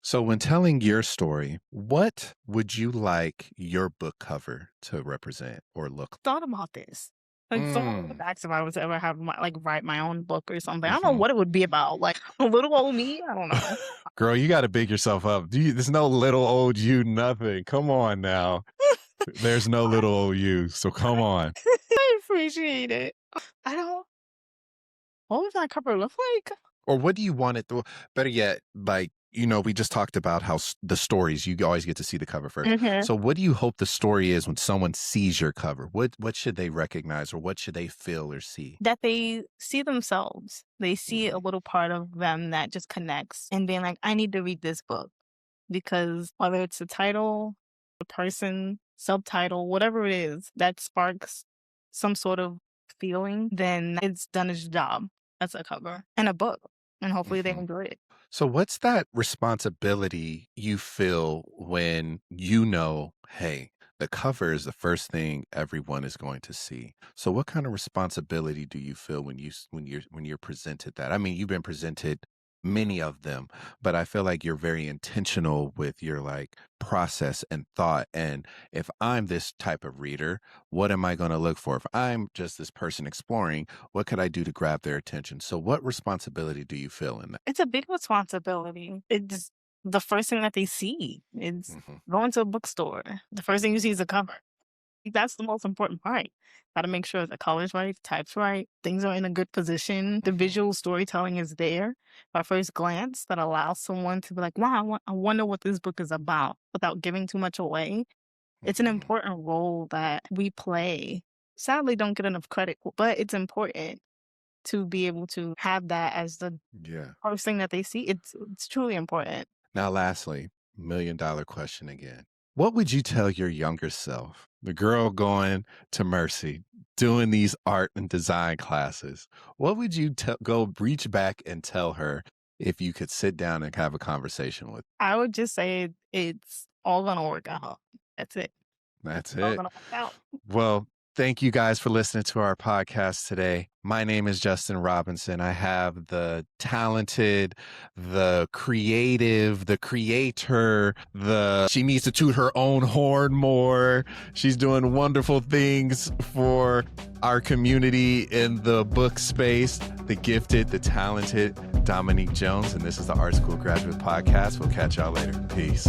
So when telling your story, what would you like your book cover to represent or look? Thought about this. Like, someone would ask if I was to ever have write my own book or something. I don't know what it would be about. Like, a little old me? I don't know. Girl, you got to big yourself up. There's no little old you, nothing. Come on now. There's no little old you, so come on. I appreciate it. What would that cover look like? Or what do you want it to, better yet, like, we just talked about how the stories, you always get to see the cover first. So what do you hope the story is when someone sees your cover? What should they recognize, or what should they feel or see? That they see themselves. They see a little part of them that just connects, and being like, I need to read this book. Because whether it's the title, the person, subtitle, whatever it is that sparks some sort of feeling, then it's done its job as a cover and a book. And hopefully they enjoy it. So what's that responsibility you feel when hey, the cover is the first thing everyone is going to see? So what kind of responsibility do you feel when you're presented that? I mean, you've been presented many of them, but I feel like you're very intentional with your process and thought. And if I'm this type of reader, what am I going to look for? If I'm just this person exploring, what could I do to grab their attention? So what responsibility do you feel in that? It's a big responsibility. It's the first thing that they see. It's going to a bookstore. The first thing you see is a cover. That's the most important part. Got to make sure the color's right, type's right, things are in a good position. The visual storytelling is there by first glance that allows someone to be like, wow, I wonder what this book is about, without giving too much away. It's an important role that we play. Sadly, don't get enough credit, but it's important to be able to have that as the first thing that they see. It's truly important. Now, lastly, $1 million question again. What would you tell your younger self, the girl going to Mercy, doing these art and design classes? What would you go reach back and tell her if you could sit down and have a conversation with her? I would just say it's all going to work out. That's it. That's It's all it. going to work out. Well, thank you guys for listening to our podcast today. My name is Justin Robinson. I have the talented, the creative, the creator, she needs to toot her own horn more. She's doing wonderful things for our community in the book space, the gifted, the talented Dominique Jones. And this is the Art School Graduate Podcast. We'll catch y'all later. Peace.